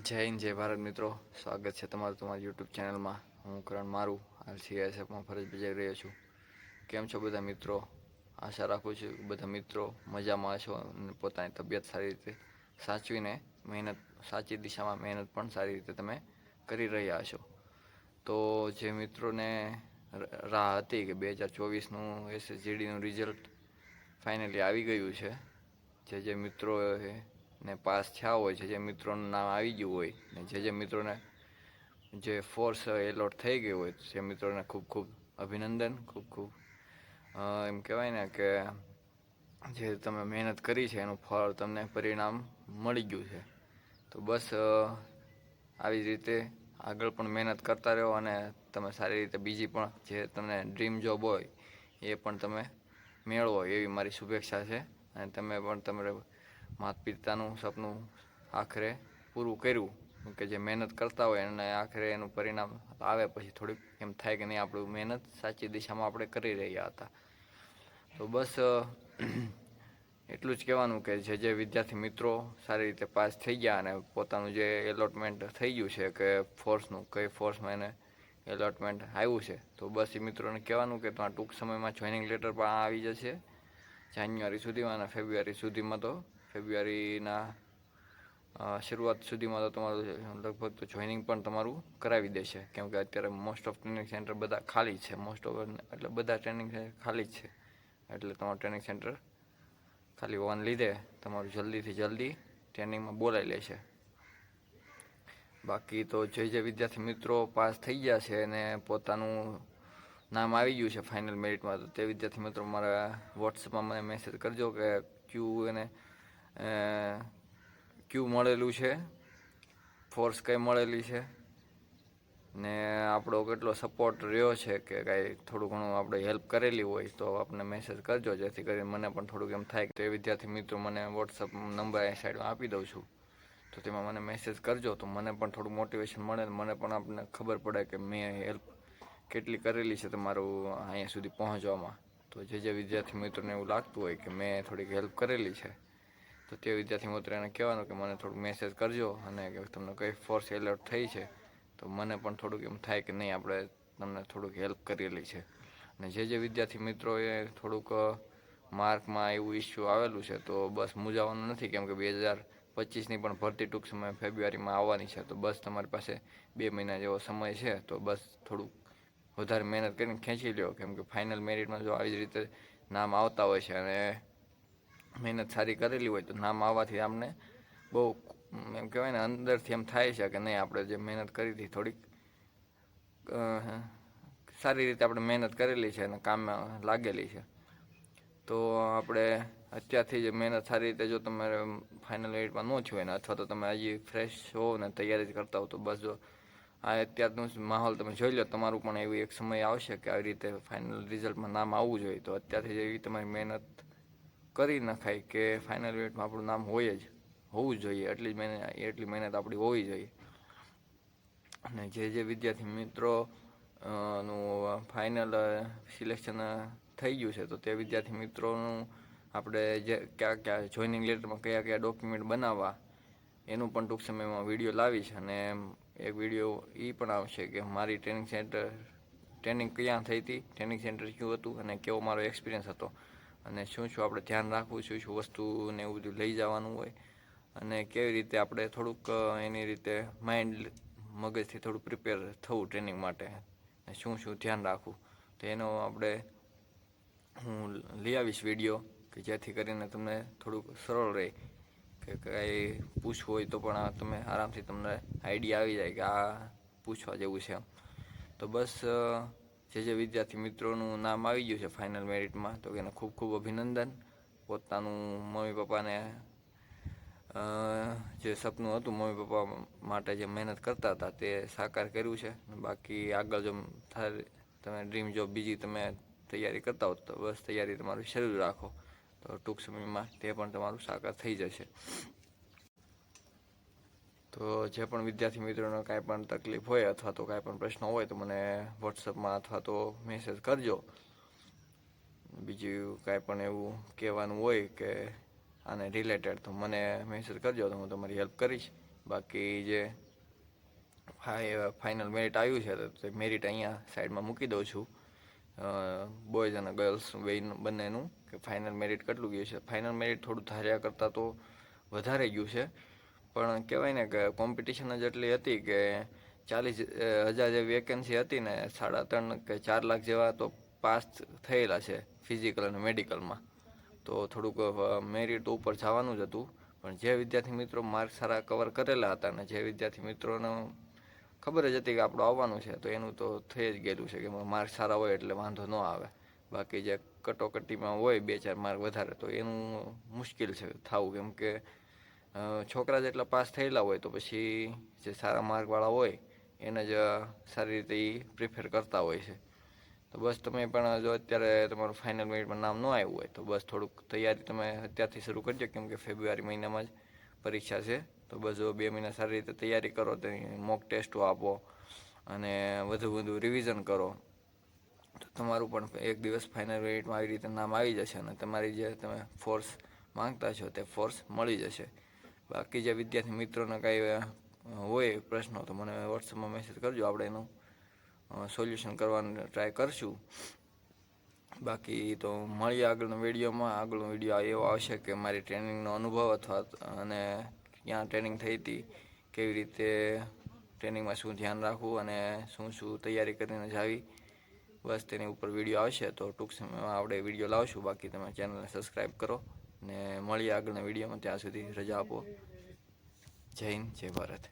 જય હિન્દ જય ભારત મિત્રો, સ્વાગત છે તમારું તમારી યુટ્યુબ ચેનલમાં. હું કરણ મારું હાલ સીઆઈએસએફમાં ફરજ બજાવી રહ્યો છું. કેમ છો બધા મિત્રો? આશા રાખું છું બધા મિત્રો મજામાં હશો અને પોતાની તબિયત સારી રીતે સાચવીને સાચી દિશામાં મહેનત પણ સારી રીતે તમે કરી રહ્યા હશો. તો જે મિત્રોને રાહ હતી કે 2024નું એસએસજીડીનું રિઝલ્ટ ફાઇનલી આવી ગયું છે. જે મિત્રોએ ને પાસ થયા હોય છે, જે મિત્રોનું નામ આવી ગયું હોય ને જે મિત્રોને જે ફોર્સ એલોટ થઈ ગઈ હોય તે મિત્રોને ખૂબ ખૂબ અભિનંદન. ખૂબ ખૂબ એમ કહેવાય ને કે જે તમે મહેનત કરી છે એનું ફળ તમને પરિણામ મળી ગયું છે. તો બસ આવી જ રીતે આગળ પણ મહેનત કરતા રહો અને તમે સારી રીતે બીજી પણ જે તમને ડ્રીમ જોબ હોય એ પણ તમે મેળવો એવી મારી શુભેચ્છા છે. અને તમે પણ તમારા માતા પિતાનું સપનું આખરે પૂરું કર્યું કે જે મહેનત કરતા હોય અને આખરે એનું પરિણામ આવે પછી થોડીક એમ થાય કે નહીં, આપણું મહેનત સાચી દિશામાં આપણે કરી રહ્યા હતા. તો બસ એટલું જ કહેવાનું કે જે વિદ્યાર્થી મિત્રો સારી રીતે પાસ થઈ ગયા અને પોતાનું જે એલોટમેન્ટ થઈ ગયું છે કે ફોર્સનું કઈ ફોર્સમાં એને એલોટમેન્ટ આવ્યું છે, તો બસ એ મિત્રોને કહેવાનું કે તમારા ટૂંક સમયમાં જોઈનિંગ લેટર પણ આવી જશે જાન્યુઆરી સુધીમાં. અને ફેબ્રુઆરી સુધીમાં તો ફેબ્રુઆરીના શરૂઆત સુધીમાં તો તમારું લગભગ તો જોઈનિંગ પણ તમારું કરાવી દેશે. કેમ કે અત્યારે મોસ્ટ ઓફ ટ્રેનિંગ સેન્ટર બધા ખાલી છે. એટલે બધા ટ્રેનિંગ સેન્ટર ખાલી જ છે. એટલે તમારું ટ્રેનિંગ સેન્ટર ખાલી હોવાને લીધે તમારું જલ્દીથી જલ્દી ટ્રેનિંગમાં બોલાવી લેશે. બાકી તો જે વિદ્યાર્થી મિત્રો પાસ થઈ ગયા છે અને પોતાનું નામ આવી ગયું છે ફાઇનલ મેરિટમાં, તો તે વિદ્યાર્થી મિત્રો મારા વોટ્સઅપમાં મને મેસેજ કરજો કે ક્યુ મળેલું છે, ફોર્સ કઈ મળેલી છે ને આપણો કેટલો સપોર્ટ રહ્યો છે કે કાંઈ થોડું ઘણું આપણે હેલ્પ કરેલી હોય તો આપણને મેસેજ કરજો, જેથી કરીને મને પણ થોડુંક એમ થાય કે એ વિદ્યાર્થી મિત્રો મને વોટ્સઅપ નંબર અહીં સાઈડમાં આપી દઉં છું, તો તેમાં મને મેસેજ કરજો તો મને પણ થોડું મોટિવેશન મળે. મને પણ આપણને ખબર પડે કે મેં હેલ્પ કેટલી કરેલી છે તમારું અહીંયા સુધી પહોંચવામાં. તો જે વિદ્યાર્થી મિત્રોને એવું લાગતું હોય કે મેં થોડીક હેલ્પ કરેલી છે, તો તે વિદ્યાર્થી મિત્રોને કહેવાનું કે મને થોડુંક મેસેજ કરજો અને કે તમને કઈ ફોર્સ એલર્ટ થઈ છે, તો મને પણ થોડુંક એમ થાય કે નહીં, આપણે તમને થોડુંક હેલ્પ કરેલી છે. અને જે વિદ્યાર્થી મિત્રોએ થોડુંક માર્કમાં એવું ઇસ્યુ આવેલું છે તો બસ મૂંઝાવાનું નથી, કેમ કે 2025ની પણ ભરતી ટૂંક સમય ફેબ્રુઆરીમાં આવવાની છે. તો બસ તમારી પાસે 2 મહિના જેવો સમય છે, તો બસ થોડુંક વધારે મહેનત કરીને ખેંચી લ્યો. કેમ કે ફાઇનલ મેરિટમાં જો આવી જ રીતે નામ આવતા હોય છે અને મહેનત સારી કરેલી હોય તો નામ આવવાથી આમને બહુ એમ કહેવાય ને અંદરથી એમ થાય છે કે નહીં, આપણે જે મહેનત કરી હતી થોડીક સારી રીતે આપણે મહેનત કરેલી છે અને કામમાં લાગેલી છે. તો આપણે અત્યારથી જ મહેનત સારી રીતે જો તમારે ફાઇનલ મેરિટમાં ન થયું હોય ને અથવા તો તમે હજી ફ્રેશ હો ને તૈયારી જ કરતા હો, તો બસ જો આ અત્યારનું માહોલ તમે જોઈ લો, તમારું પણ એવી એક સમય આવશે કે આવી રીતે ફાઇનલ રિઝલ્ટમાં નામ આવવું જોઈએ. તો અત્યારથી જ એવી તમારી મહેનત કરી નખાય કે ફાઇનલ મેરિટમાં આપણું નામ હોવું જ જોઈએ. એટલી મહેનત આપણી હોવી જોઈએ. અને જે વિદ્યાર્થી મિત્રો નું ફાઇનલ સિલેક્શન થઈ ગયું છે, તો તે વિદ્યાર્થી મિત્રોનું આપણે જે કયા જોઈનિંગ લેટરમાં કયા ડોક્યુમેન્ટ બનાવવા એનું પણ ટૂંક સમયમાં વિડીયો લાવીશ. અને એક વિડીયો એ પણ આવશે કે મારી ટ્રેનિંગ ક્યાં થઈ હતી, ટ્રેનિંગ સેન્ટર શું હતું અને કેવો મારો એક્સપિરિયન્સ હતો અને શું આપણે ધ્યાન રાખવું, શું વસ્તુને એવું બધું લઈ જવાનું હોય અને કેવી રીતે આપણે થોડુંક એની રીતે મગજથી થોડું પ્રિપેર થવું ટ્રેનિંગ માટે, શું ધ્યાન રાખવું, તો એનો હું લઈ આવીશ વિડીયો કે જેથી કરીને તમને થોડુંક સરળ રહે કે કાંઈ પૂછવું હોય તો પણ તમે આરામથી તમને આઈડિયા આવી જાય કે આ પૂછવા જેવું છે. તો બસ જે વિદ્યાર્થી મિત્રોનું નામ આવી ગયું છે ફાઇનલ મેરિટમાં, તો એને ખૂબ ખૂબ અભિનંદન. પોતાનું મમ્મી પપ્પાને જે સપનું હતું મમ્મી પપ્પા માટે જે મહેનત કરતા હતા તે સાકાર કર્યું છે. બાકી આગળ જો તમે ડ્રીમ જોબ બીજી તમે તૈયારી કરતા હો તો બસ તૈયારી તમારી શરૂ રાખો, તો ટૂંક સમયમાં તે પણ તમારું સાકાર થઈ જશે. તો જે પણ વિદ્યાર્થી મિત્રોને કાંઈ પણ તકલીફ હોય અથવા તો કાંઈ પણ પ્રશ્ન હોય તો મને વોટ્સઅપમાં અથવા તો મેસેજ કરજો. બીજું કાંઈ પણ એવું કહેવાનું હોય કે આને રિલેટેડ તો મને મેસેજ કરજો, તો હું તમારી હેલ્પ કરીશ. બાકી જે ફાઇનલ મેરિટ આવ્યું છે તો તે મેરિટ અહીંયા સાઈડમાં મૂકી દઉં છું, બોયઝ અને ગર્લ્સ બંનેનું, કે ફાઇનલ મેરિટ કેટલું ગયું છે. ફાઇનલ મેરિટ થોડું ધાર્યા કરતાં તો વધારે ગયું છે, પણ કહેવાય ને કે કોમ્પિટિશન જ એટલી હતી કે 40,000 જેવી વેકેન્સી હતી ને 3.5 કે 4 લાખ જેવા તો પાસ થયેલા છે ફિઝિકલ અને મેડિકલમાં. તો થોડુંક મેરિટ તો ઉપર જવાનું જ હતું, પણ જે વિદ્યાર્થી મિત્રો માર્ક સારા કવર કરેલા હતા અને જે વિદ્યાર્થી મિત્રોને ખબર જ હતી કે આપણું આવવાનું છે તો એનું તો થઈ જ ગયેલું છે કે માર્ક સારા હોય એટલે વાંધો ન આવે. બાકી જે કટોકટીમાં હોય 2-4 માર્ક વધારે તો એનું મુશ્કેલ છે થવું, કેમ કે છોકરા જેટલા પાસ થયેલા હોય તો પછી જે સારા માર્કવાળા હોય એને જ સારી રીતે એ પ્રિફેર કરતા હોય છે. તો બસ તમે પણ જો અત્યારે તમારું ફાઇનલ મેરિટમાં નામ ન આવ્યું હોય તો બસ થોડુંક તૈયારી તમે અત્યારથી શરૂ કરજો, કેમ કે ફેબ્રુઆરી મહિનામાં જ પરીક્ષા છે. તો બસ જો 2 મહિના સારી રીતે તૈયારી કરો, તેની મોક ટેસ્ટો આપો અને વધુ રિવિઝન કરો તો તમારું પણ એક દિવસ ફાઇનલ મેરિટમાં આવી રીતે નામ આવી જશે અને તમારી જે તમે ફોર્સ માંગતા છો તે ફોર્સ મળી જશે. બાકી જે વિદ્યાર્થી મિત્રોને કાંઈ હોય પ્રશ્નો તો મને વોટ્સઅપમાં મેસેજ કરજો, આપણે એનું સોલ્યુશન કરવાનું ટ્રાય કરશું. બાકી તો મળીએ આગળનો વિડીયોમાં. આગળનો વિડીયો એવો આવશે કે મારી ટ્રેનિંગનો અનુભવ અથવા અને ક્યાં ટ્રેનિંગ થઈ હતી, કેવી રીતે ટ્રેનિંગમાં શું ધ્યાન રાખવું અને શું તૈયારી કરીને જાવી, બસ તેની ઉપર વિડીયો આવશે. તો ટૂંક સમયમાં આપણે વિડીયો લાવશું. બાકી તમે ચેનલને સબસ્ક્રાઈબ કરો ને મળીએ આગળના વિડીયોમાં. ત્યાં સુધી રજા આપો. જય હિન્દ, જય ભારત.